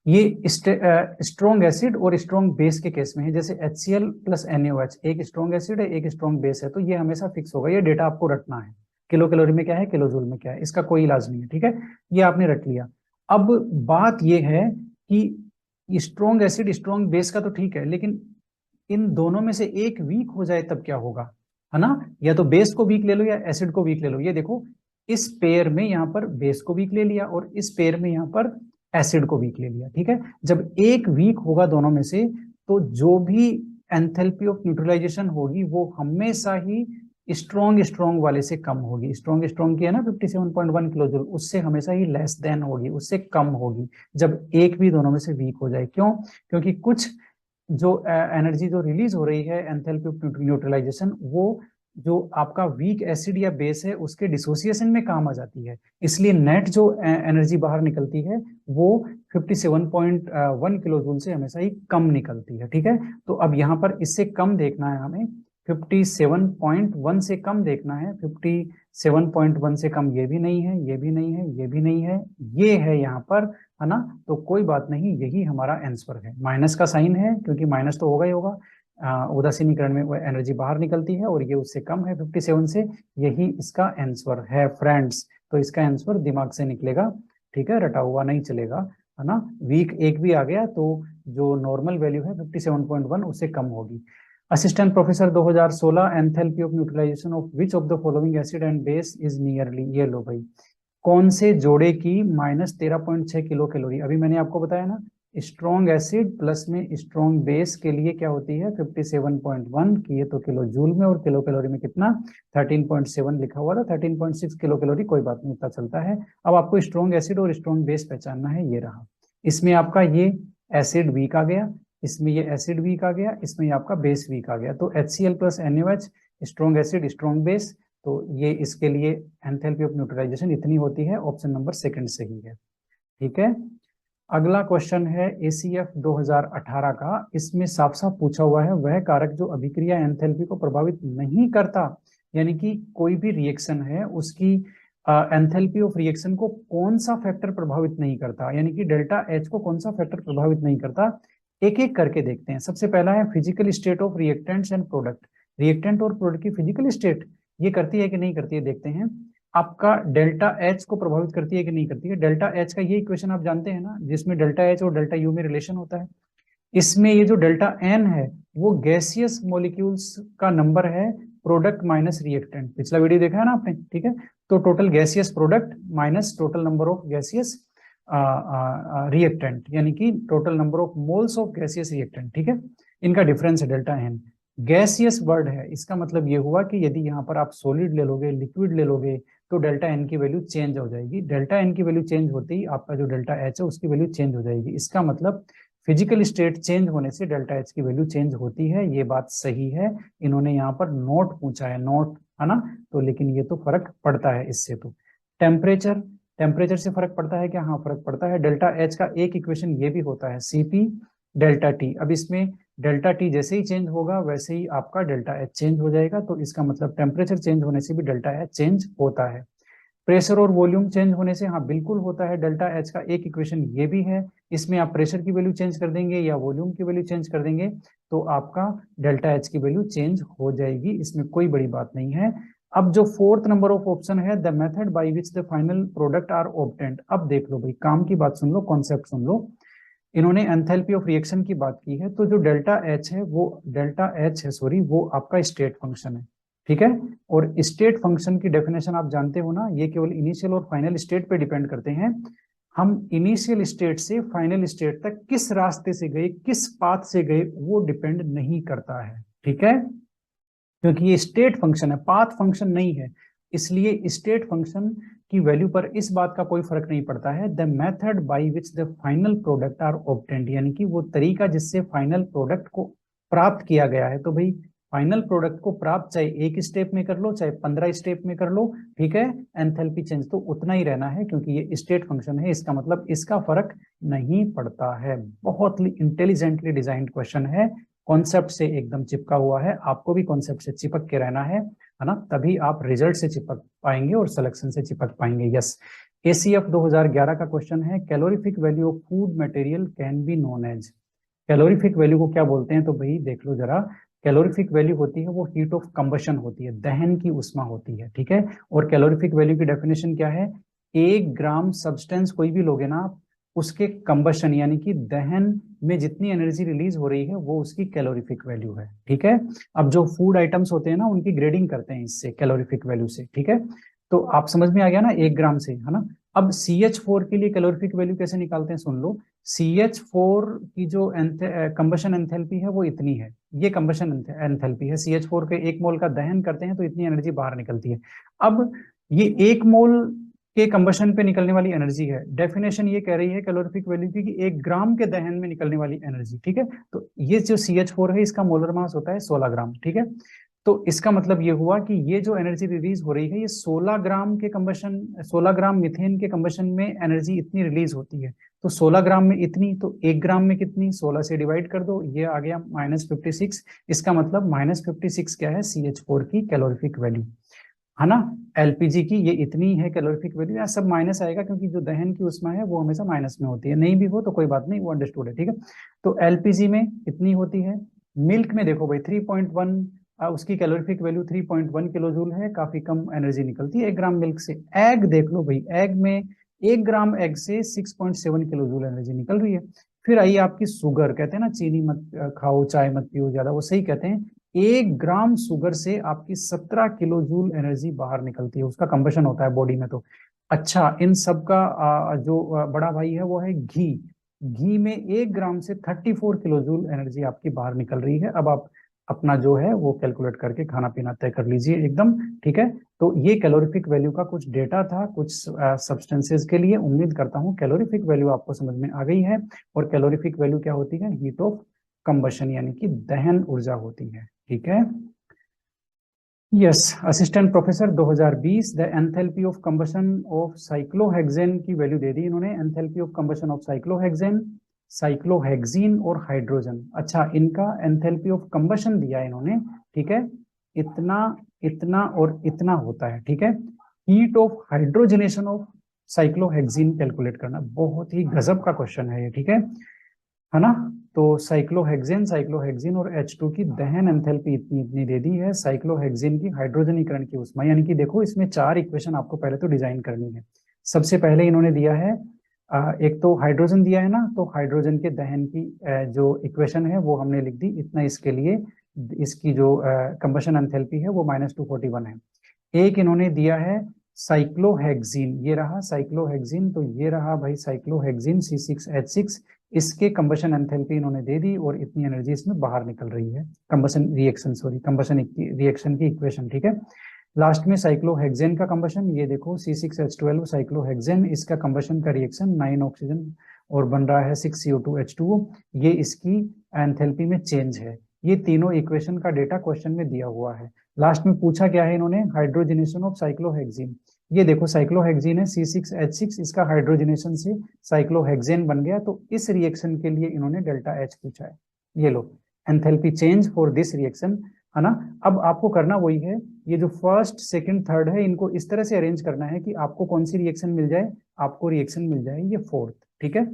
ये स्ट्रॉन्ग एसिड और स्ट्रॉन्ग बेस के केस में है, जैसे HCl प्लस NaOH, एक स्ट्रॉन्ग एसिड है एक स्ट्रॉन्ग बेस है, तो ये हमेशा फिक्स होगा, ये डेटा आपको रटना है, किलो कैलोरी में क्या है, किलो जूल में क्या है, इसका कोई इलाज नहीं है, ठीक है, ये आपने रट लिया। अब बात ये है कि स्ट्रॉन्ग एसिड स्ट्रॉन्ग बेस का तो ठीक है, लेकिन इन दोनों में से एक वीक हो जाए तब क्या होगा, है ना, या तो बेस को वीक ले लो या एसिड को वीक ले लो। ये देखो, इस पेयर में यहाँ पर बेस को वीक ले लिया और इस पेयर में यहाँ पर एसिड को वीक ले लिया, ठीक है। जब एक वीक होगा दोनों में से, तो जो भी एंथैल्पी ऑफ न्यूट्रलाइजेशन होगी वो हमेशा ही स्ट्रॉन्ग वाले से कम होगी। स्ट्रॉन्ग की है ना 57.1 किलो जूल, उससे हमेशा ही लेस देन होगी, उससे कम होगी जब एक भी दोनों में से वीक हो जाए। क्यों? क्योंकि कुछ जो एनर्जी जो रिलीज हो रही है एंथैल्पी ऑफ न्यूट्रलाइजेशन, वो जो आपका वीक एसिड या बेस है उसके डिसोसिएशन में काम आ जाती है, इसलिए नेट जो एनर्जी बाहर निकलती है वो 57.1 किलो जूल से हमेशा ही कम निकलती है, ठीक है। तो अब यहाँ पर इससे कम देखना है हमें, 57.1 से कम देखना है, 57.1 से कम ये भी नहीं है, ये भी नहीं है, ये भी नहीं है, ये है यहाँ पर, है ना। तो कोई बात नहीं, यही हमारा आंसर है, माइनस का साइन है क्योंकि माइनस तो होगा ही होगा, उदासीनीकरण में वो एनर्जी बाहर निकलती है और ये उससे कम है 57 से, यही इसका आंसर है फ्रेंड्स। तो इसका आंसर दिमाग से निकलेगा, ठीक है, रटा हुआ नहीं चलेगा, है ना। वीक एक भी आ गया तो जो नॉर्मल वैल्यू है 57.1 उससे कम होगी। Assistant professor 2016, enthalpy of neutralisation of which of the following acid and base is nearly, ये लो भाई, कौन से जोड़े की -13.6 किलो कैलोरी, अभी मैंने आपको बताया ना, स्ट्रॉन्ग एसिड प्लस में स्ट्रॉन्ग बेस के लिए क्या होती है 57.1 की, ये तो किलो जूल में, और किलो कैलोरी में कितना 13.7 लिखा हुआ था, 13.6 किलो कैलोरी, कोई बात नहीं, इतना चलता है। अब आपको स्ट्रॉन्ग एसिड और स्ट्रॉन्ग बेस पहचानना है, ये रहा, इसमें आपका ये एसिड वीक आ गया, इसमें ये एसिड वीक आ गया, इसमें ये आपका बेस वीक आ गया, तो HCl plus NaOH, strong acid strong base, तो ये इसके लिए एंथैल्पी ऑफ न्यूट्रलाइजेशन इतनी होती है, ऑप्शन नंबर सेकंड सही है, ठीक है। अगला क्वेश्चन है ACF 2018 का, इसमें साफ साफ पूछा हुआ है वह कारक जो अभिक्रिया एंथैल्पी को प्रभावित नहीं करता, यानी कि कोई भी रिएक्शन है उसकी एंथैल्पी ऑफ रिएक्शन को कौन सा फैक्टर प्रभावित नहीं करता, यानी कि डेल्टा H को कौन सा फैक्टर प्रभावित नहीं करता, एक एक करके देखते हैं। सबसे पहला है physical state of reactants and product, reactant और प्रोडक्ट की फिजिकल स्टेट ये करती है कि नहीं करती है, देखते हैं। आपका डेल्टा H को प्रभावित करती है कि नहीं करती है, डेल्टा H का ये इक्वेशन आप जानते हैं ना, जिसमें डेल्टा H और डेल्टा U में रिलेशन होता है, इसमें ये जो डेल्टा N है वो गैसियस मॉलिक्यूल्स का नंबर है, प्रोडक्ट माइनस रिएक्टेंट, पिछला वीडियो देखा है ना आपने, ठीक है। तो total gaseous product minus total number of gaseous reactant, यानी कि total number of moles of gaseous reactant, ठीक है, इनका डिफरेंस है डेल्टा N। गैसियस वर्ड है, इसका मतलब ये हुआ कि यदि यहाँ पर आप सॉलिड ले लोगे, लिक्विड ले लोगे, तो डेल्टा N की वैल्यू चेंज हो जाएगी, डेल्टा N की वैल्यू चेंज होते ही आपका जो डेल्टा H है उसकी वैल्यू चेंज हो जाएगी, इसका मतलब फिजिकल स्टेट चेंज होने से डेल्टा H की वैल्यू चेंज होती है, ये बात सही है। इन्होंने यहाँ पर नोट पूछा है, नोट, है ना, तो लेकिन ये तो फर्क पड़ता है इससे। तो टेम्परेचर, टेम्परेचर से फर्क पड़ता है क्या? हाँ फर्क पड़ता है। डेल्टा एच का एक इक्वेशन ये भी होता है सीपी डेल्टा टी। अब इसमें डेल्टा टी जैसे ही चेंज होगा वैसे ही आपका डेल्टा एच चेंज हो जाएगा, तो इसका मतलब टेम्परेचर चेंज होने से भी डेल्टा एच चेंज होता है। प्रेशर और वॉल्यूम चेंज होने से हाँ बिल्कुल होता है। डेल्टा एच का एक इक्वेशन ये भी है, इसमें आप प्रेशर की वैल्यू चेंज कर देंगे या वॉल्यूम की वैल्यू चेंज कर देंगे तो आपका डेल्टा एच की वैल्यू चेंज हो जाएगी, इसमें कोई बड़ी बात नहीं है। अब जो फोर्थ नंबर ऑफ ऑप्शन है, the method by which the final product are obtained. अब देख लो भाई, काम की बात सुन लो, कॉन्सेप्ट सुन लो। इन्होंने एंथैल्पी ऑफ रिएक्शन की बात की है, तो जो डेल्टा एच है वो वो आपका स्टेट फंक्शन है, ठीक है। और स्टेट फंक्शन की डेफिनेशन आप जानते हो ना, ये केवल इनिशियल और फाइनल स्टेट पे डिपेंड करते हैं। हम इनिशियल स्टेट से फाइनल स्टेट तक किस रास्ते से गए, किस पाथ से गए, वो डिपेंड नहीं करता है, ठीक है। क्योंकि ये स्टेट फंक्शन है, पाथ फंक्शन नहीं है, इसलिए स्टेट फंक्शन की वैल्यू पर इस बात का कोई फर्क नहीं पड़ता है। The method by which the final product are obtained, यानी कि वो तरीका जिससे फाइनल प्रोडक्ट को प्राप्त किया गया है। तो भाई फाइनल प्रोडक्ट को प्राप्त चाहे एक स्टेप में कर लो चाहे 15 स्टेप में कर लो, ठीक है, एंथैल्पी चेंज तो उतना ही रहना है, क्योंकि ये स्टेट फंक्शन है, इसका मतलब इसका फर्क नहीं पड़ता है। बहुत ही इंटेलिजेंटली डिजाइंड क्वेश्चन है, कॉन्सेप्ट से एकदम चिपका हुआ है, आपको भी कॉन्सेप्ट से चिपक के रहना है ना, तभी आप रिजल्ट से चिपक पाएंगे और सिलेक्शन से चिपक पाएंगे। यस, एसीएफ 2011 का क्वेश्चन है, calorific value of food material can be known as. Calorific value को क्या बोलते हैं? तो भाई देख लो जरा, कैलोरीफिक वैल्यू होती है वो हीट ऑफ कंबशन होती है, दहन की उष्मा होती है, ठीक है। और कैलोरीफिक वैल्यू की डेफिनेशन क्या है? 1 ग्राम सब्सटेंस कोई भी लोगे ना आप, उसके कंबशन यानी कि दहन में जितनी एनर्जी रिलीज हो रही है वो उसकी कैलोरीफिक वैल्यू है, ठीक है। अब जो फूड आइटम्स होते हैं ना उनकी ग्रेडिंग करते हैं इससे, कैलोरीफिक वैल्यू से, ठीक है। तो आप समझ में आ गया ना, 1 ग्राम से, है ना। अब CH4 के लिए कैलोरीफिक वैल्यू कैसे निकालते हैं सुन लो। CH4 की जो कंबशन एंथैल्पी है वो इतनी है, ये कंबशन एंथैल्पी है। CH4 के 1 मोल का दहन करते हैं तो इतनी एनर्जी बाहर निकलती है। अब ये 1 मोल के कंबशन पे निकलने वाली एनर्जी है, डेफिनेशन ये कह रही है कैलोरीफिक वैल्यू की कि 1 ग्राम के दहन में निकलने वाली एनर्जी, ठीक है। तो ये जो CH4 है इसका मोलर मास होता है 16 ग्राम, ठीक है। तो इसका मतलब ये हुआ कि ये जो एनर्जी रिलीज हो रही है ये 16 ग्राम के कंबशन, 16 ग्राम मीथेन के कंबशन में एनर्जी इतनी रिलीज होती है। तो 16 ग्राम में इतनी, तो 1 ग्राम में कितनी, 16 से डिवाइड कर दो, ये आ गया -56। इसका मतलब -56 क्या है? CH4 की कैलोरीफिक वैल्यू, है ना। एलपीजी की ये इतनी है कैलोरीफिक वैल्यू, यहाँ सब माइनस आएगा क्योंकि जो दहन की उष्मा है वो हमेशा माइनस में होती है, नहीं भी हो तो कोई बात नहीं, वो अंडरस्टूड है, ठीक है। तो एलपीजी में इतनी होती है। मिल्क में देखो भाई 3.1, उसकी कैलोरीफिक वैल्यू 3.1 किलो जूल है, काफी कम एनर्जी निकलती है 1 ग्राम मिल्क से। एग देख लो भाई, एग में 1 ग्राम एग से 6.7 किलो जूल एनर्जी निकल रही है। फिर आई आपकी शुगर, कहते हैं ना चीनी मत खाओ, चाय मत पियो ज्यादा, वो सही कहते हैं। 1 ग्राम शुगर से आपकी 17 किलो जूल एनर्जी बाहर निकलती है, उसका कंबशन होता है बॉडी में। तो अच्छा, इन सब का जो बड़ा भाई है वो है घी। घी में 1 ग्राम से 34 किलो जूल एनर्जी आपकी बाहर निकल रही है। अब आप अपना जो है वो कैलकुलेट करके खाना पीना तय कर लीजिए एकदम, ठीक है। तो ये कैलोरीफिक वैल्यू का कुछ डेटा था कुछ सब्सटेंसेस के लिए। उम्मीद करता हूँ कैलोरीफिक वैल्यू आपको समझ में आ गई है। और कैलोरीफिक वैल्यू क्या होती है? हीट ऑफ कंबशन, यानी कि दहन ऊर्जा होती है, ठीक है। Yes, assistant professor 2020, the enthalpy of combustion of cyclohexane की वैल्यू दे दी इन्होंने। Enthalpy of combustion of cyclohexane, cyclohexene और हाइड्रोजन। अच्छा, इनका एंथैल्पी ऑफ कंबशन दिया इन्होंने, ठीक है। इतना, इतना और इतना होता है, ठीक है। Heat of hydrogenation of cyclohexene calculate करना, बहुत ही गजब का क्वेश्चन है ये, ठीक है ना। तो साइक्लोहेक्सेन, साइक्लोहेक्सीन और H2 की दहन एंथैल्पी इतनी इतनी दे दी है। साइक्लोहेक्सेन की हाइड्रोजनीकरण की उष्मा, यानी कि देखो इसमें 4 इक्वेशन आपको पहले तो डिजाइन करनी है। सबसे पहले इन्होंने दिया है एक तो हाइड्रोजन दिया है ना, तो हाइड्रोजन के दहन की जो इक्वेशन है वो हमने लिख दी इतना, इसके लिए इसकी जो कंबशन एंथैल्पी है वो -241 है। एक इन्होंने दिया है साइक्लोहेक्सीन, ये रहा साइक्लोहेक्सीन, तो ये रहा भाई साइक्लोहेक्सीन C6H6, इसके कंबशन एंथैल्पी इन्होंने दे दी और इतनी एनर्जी इसमें बाहर निकल रही है। Combustion reaction, sorry combustion reaction की इक्वेशन, ठीक है। लास्ट में साइक्लोहेक्सेन का कंबशन, ये देखो C6H12 साइक्लोहेक्सेन, इसका कंबशन का रिएक्शन 9 ऑक्सीजन और बन रहा है 6 CO2 H2O, ये इसकी एंथैल्पी में चेंज है। ये तीनों इक्वेशन का डेटा क्वेश्चन में दिया हुआ है। लास्ट में पूछा क्या है इन्होंने? Hydrogenation of cyclohexene. ये देखो साइक्लोहेक्सीन है C6H6, इसका हाइड्रोजनेशन से साइक्लोहेक्सेन बन गया, तो इस रिएक्शन के लिए इन्होंने डेल्टा H पूछा है। ये लो, enthalpy change for this reaction, है ना। अब आपको करना वही है, ये जो फर्स्ट सेकंड थर्ड है इनको इस तरह से अरेंज करना है कि आपको कौन सी रिएक्शन मिल जाए, आपको रिएक्शन मिल जाए ये फोर्थ, ठीक है।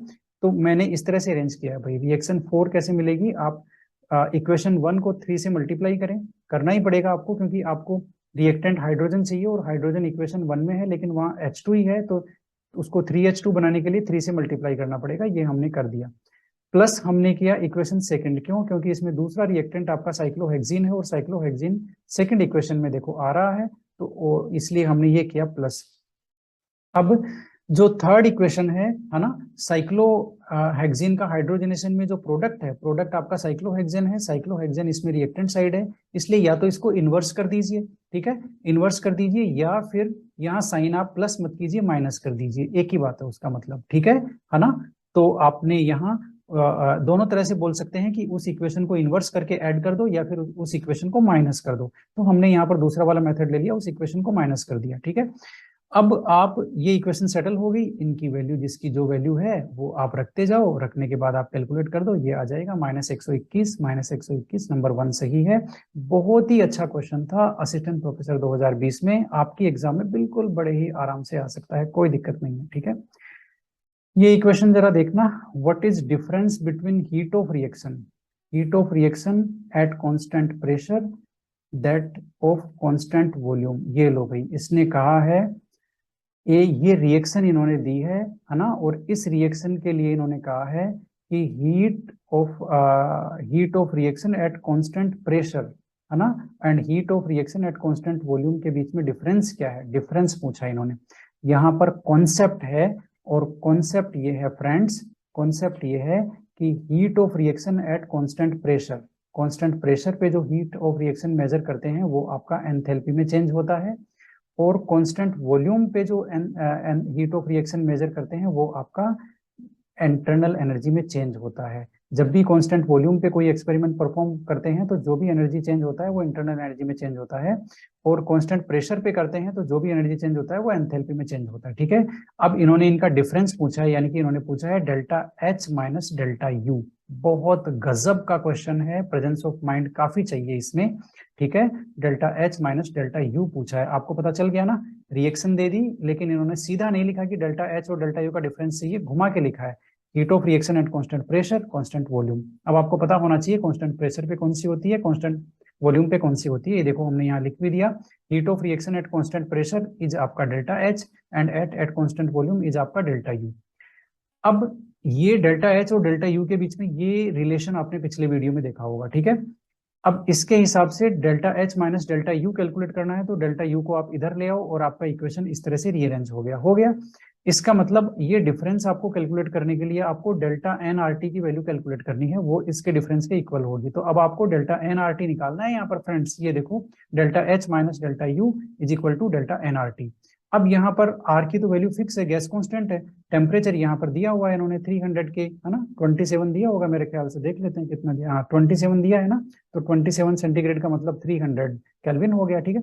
तो मैंने इस तरह से अरेंज किया है भाई। रिएक्शन 4 कैसे मिलेगी, आप इक्वेशन 1 को 3 से मल्टीप्लाई करें, करना ही पड़ेगा आपको, क्योंकि आपको रिएक्टेंट हाइड्रोजन चाहिए और हाइड्रोजन इक्वेशन 1 में है, लेकिन वहाँ H2 ही है, तो उसको 3H2 बनाने के लिए 3 से मल्टीप्लाई करना पड़ेगा, ये हमने कर दिया। प्लस हमने किया इक्वेशन सेकंड, क्यों, क्योंकि इसमें दूसरा रिएक्टेंट आपका साइक्लोहेक्सीन है, और साइक्लोहेक्सीन सेकंड इक्वेशन में देखो आ रहा है, तो इसलिए हमने ये किया प्लस। अब जो थर्ड इक्वेशन है ना, साइक्लोहेक्सीन का हाइड्रोजनेशन में जो प्रोडक्ट है, प्रोडक्ट आपका साइक्लोहेक्सेन है, साइक्लोहेक्सेन इसमें रिएक्टेंट साइड है, इसलिए या तो इसको इन्वर्स कर दीजिए, ठीक है, इन्वर्स कर दीजिए, या फिर यहाँ साइन आप प्लस मत कीजिए, माइनस कर दीजिए, एक ही बात है उसका मतलब, ठीक है ना। तो आपने यहाँ दोनों तरह से बोल सकते हैं कि उस इक्वेशन को इन्वर्स करके ऐड कर दो, या फिर उस इक्वेशन को माइनस कर दो। तो हमने यहाँ पर दूसरा वाला मेथड ले लिया, उस इक्वेशन को माइनस कर दिया, ठीक है। अब आप ये इक्वेशन सेटल हो गई, इनकी वैल्यू जिसकी जो वैल्यू है वो आप रखते जाओ, रखने के बाद आप कैलकुलेट कर दो, ये आ जाएगा -121 नंबर 1 सही है। बहुत ही अच्छा क्वेश्चन था असिस्टेंट प्रोफेसर 2020 में, आपकी एग्जाम में बिल्कुल बड़े ही आराम से आ सकता है, कोई दिक्कत नहीं है, ठीक है। ये इक्वेशन जरा देखना, what is difference between heat of reaction at constant pressure that of constant volume. ये लो भाई, इसने कहा है ये रिएक्शन इन्होंने दी है ना, और इस रिएक्शन के लिए इन्होंने कहा है कि heat of reaction at constant pressure, है ना, and heat of reaction at constant volume के बीच में डिफरेंस क्या है, डिफरेंस पूछा इन्होंने। यहाँ पर कॉन्सेप्ट है, और कॉन्सेप्ट ये है फ्रेंड्स, कॉन्सेप्ट ये है कि heat of reaction at constant pressure पे जो हीट ऑफ रिएक्शन मेजर करते हैं वो आपका एंथैल्पी में चेंज होता है, और कांस्टेंट वॉल्यूम पे जो हीट ऑफ रिएक्शन मेजर करते हैं वो आपका इंटरनल एनर्जी में चेंज होता है। जब भी कांस्टेंट वॉल्यूम पे कोई एक्सपेरिमेंट परफॉर्म करते हैं तो जो भी एनर्जी चेंज होता है वो इंटरनल एनर्जी में चेंज होता है, और कांस्टेंट प्रेशर पे करते हैं तो जो भी एनर्जी चेंज होता है वो एंथैल्पी में चेंज होता है, ठीक है। अब इन्होंने इनका डिफरेंस पूछा है, यानी कि इन्होंने पूछा है delta H minus delta U। बहुत गजब का क्वेश्चन है, प्रेजेंस ऑफ माइंड काफी चाहिए इसमें, ठीक है। Delta H minus delta U पूछा है, आपको पता चल गया ना, रिएक्शन दे दी, लेकिन इन्होंने सीधा नहीं लिखा कि डेल्टा H और डेल्टा U का डिफरेंस चाहिए, घुमा के लिखा है heat of reaction at constant pressure constant volume. अब आपको पता होना चाहिए कांस्टेंट प्रेशर पे कौन सी होती है, कांस्टेंट वॉल्यूम पे कौन सी होती है। ये देखो हमने यहाँ लिख भी दिया, heat of reaction at constant pressure is आपका delta H and at constant volume is आपका डेल्टा U। अब ये डेल्टा H और डेल्टा U के बीच में ये रिलेशन आपने पिछले वीडियो में देखा होगा, ठीक है। अब इसके हिसाब से delta H minus delta U calculate करना है, तो डेल्टा U को आप इधर ले आओ और आपका इक्वेशन इस तरह से रीअरेंज हो गया। इसका मतलब ये डिफरेंस आपको कैलकुलेट करने के लिए आपको डेल्टा NRT की वैल्यू कैलकुलेट करनी है, वो इसके डिफरेंस के इक्वल होगी। तो अब आपको डेल्टा NRT निकालना है यहाँ पर फ्रेंड्स, ये देखो delta H minus delta U is equal to delta NRT। अब यहाँ पर R की तो वैल्यू फिक्स है, गैस कांस्टेंट है, टेम्परेचर यहाँ पर दिया हुआ है इन्होंने 300 के, है ना, 27 दिया होगा मेरे ख्याल से, देख लेते हैं कितना दिया, हाँ 27 दिया है ना, तो 27 सेंटीग्रेड का मतलब 300 केल्विन हो गया, ठीक है।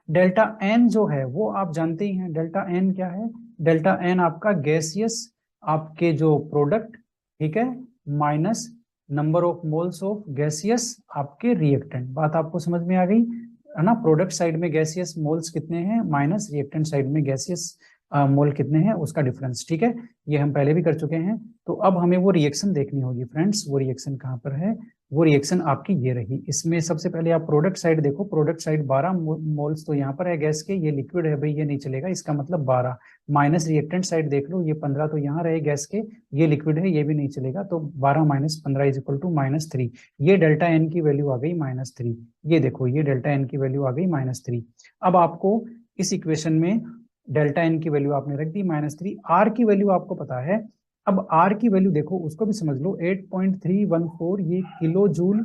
डेल्टा एन जो है वो आप जानते ही हैं, डेल्टा एन क्या है, डेल्टा एन आपका गैसियस आपके जो प्रोडक्ट, ठीक है, minus number of moles of gaseous आपके रिएक्टेंट। बात आपको समझ में आ गई है ना, प्रोडक्ट साइड में गैसियस मोल्स कितने हैं माइनस रिएक्टेंट साइड में गैसियस मोल कितने हैं, उसका डिफरेंस, ठीक है। ये हम पहले भी कर चुके हैं। तो अब हमें वो रिएक्शन देखनी होगी फ्रेंड्स, वो रिएक्शन कहाँ पर है, वो रिएक्शन आपकी ये रही। इसमें सबसे पहले आप प्रोडक्ट साइड देखो, प्रोडक्ट साइड 12 मोल्स तो यहाँ पर है गैस के, ये लिक्विड है भाई, ये नहीं चलेगा, इसका मतलब 12 माइनस रिएक्टेंट साइड देख लो, ये 15 तो यहाँ रहे गैस के, ये लिक्विड है, ये भी नहीं चलेगा, तो 12 माइनस 15 इज इक्वल टू -3। ये डेल्टा एन की वैल्यू आ गई -3, ये देखो ये डेल्टा एन की वैल्यू आ गई -3। अब आपको इस इक्वेशन में डेल्टा एन की वैल्यू आपने रख दी -3, आर की वैल्यू आपको पता है। अब आर की वैल्यू देखो, उसको भी समझ लो, 8.314 ये किलो जूल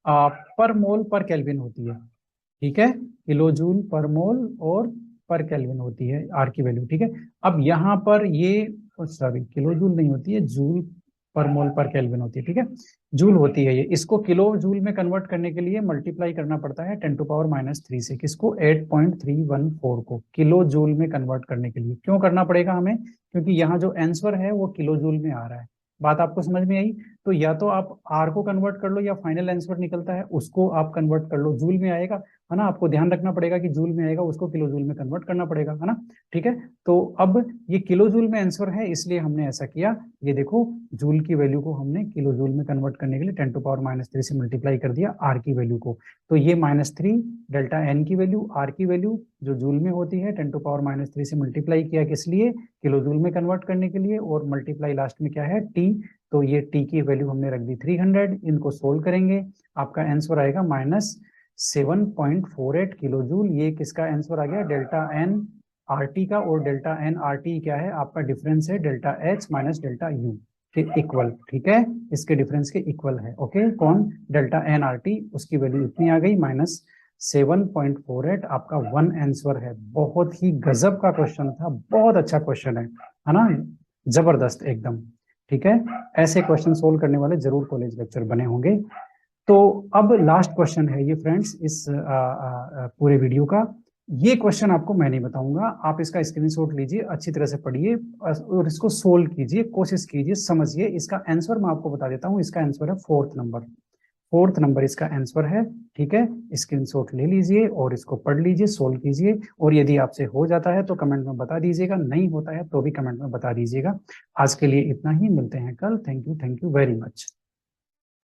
पर मोल पर केल्विन होती है, ठीक है, किलो जूल पर मोल और पर केल्विन होती है आर की वैल्यू, ठीक है। अब यहाँ पर ये सॉरी किलो जूल नहीं होती है, जूल पर मोल पर केल्विन होती है, ठीक है, जूल होती है ये। इसको किलो जूल में कन्वर्ट करने के लिए मल्टीप्लाई करना पड़ता है 10⁻³ से, किसको, 8.314 को किलो जूल में कन्वर्ट करने के लिए। क्यों करना पड़ेगा हमें, क्योंकि यहाँ जो आंसर है वो किलो जूल में आ रहा है। बात आपको समझ में आई? तो या तो आप आर को कन्वर्ट कर लो, या फाइनल आंसर निकलता है उसको आप कन्वर्ट कर लो, जूल में आएगा, है ना। आपको ध्यान रखना पड़ेगा कि जूल में आएगा, उसको किलो जूल में कन्वर्ट करना पड़ेगा, है ना, ठीक है। तो अब ये किलो जूल में आंसर है, इसलिए हमने ऐसा किया। ये देखो, जूल की वैल्यू को हमने किलो जूल में कन्वर्ट करने के लिए 10⁻³ से मल्टीप्लाई कर दिया आर की वैल्यू को। तो ये -3 डेल्टा एन की वैल्यू, आर की वैल्यू जो जूल में होती है 10⁻³ से मल्टीप्लाई किया, किस लिए, किलो जूल में कन्वर्ट करने के लिए, और मल्टीप्लाई लास्ट में क्या है, टी। तो ये टी की वैल्यू हमने रख दी 300। इनको सोल्व करेंगे, आपका आंसर आएगा -7.48 किलो जूल। ये किसका आंसर आ गया, डेल्टा एन आर टी का, और डेल्टा एन आर टी क्या है, आपका डिफरेंस है delta H minus delta U के इक्वल, ठीक है, इसके डिफरेंस के इक्वल है। ओके, कौन, डेल्टा एन आर टी, उसकी वैल्यू इतनी आ गई -7.48, आपका 1 आंसर है। बहुत ही गजब का क्वेश्चन था, बहुत अच्छा क्वेश्चन है ना, जबरदस्त एकदम, ठीक है। ऐसे क्वेश्चन सोल्व करने वाले जरूर कॉलेज लेक्चर बने होंगे। तो अब लास्ट क्वेश्चन है ये फ्रेंड्स, इस पूरे वीडियो का। ये क्वेश्चन आपको मैं नहीं बताऊंगा, आप इसका स्क्रीनशॉट लीजिए, अच्छी तरह से पढ़िए और इसको सोल्व कीजिए, कोशिश कीजिए, समझिए। इसका आंसर मैं आपको बता देता हूँ, इसका आंसर है 4th नंबर, 4th नंबर इसका आंसर है, ठीक है। स्क्रीनशॉट ले लीजिए और इसको पढ़ लीजिए, सोल्व कीजिए, और यदि आपसे हो जाता है तो कमेंट में बता दीजिएगा, नहीं होता है तो भी कमेंट में बता दीजिएगा। आज के लिए इतना ही, मिलते हैं कल। Thank you very much.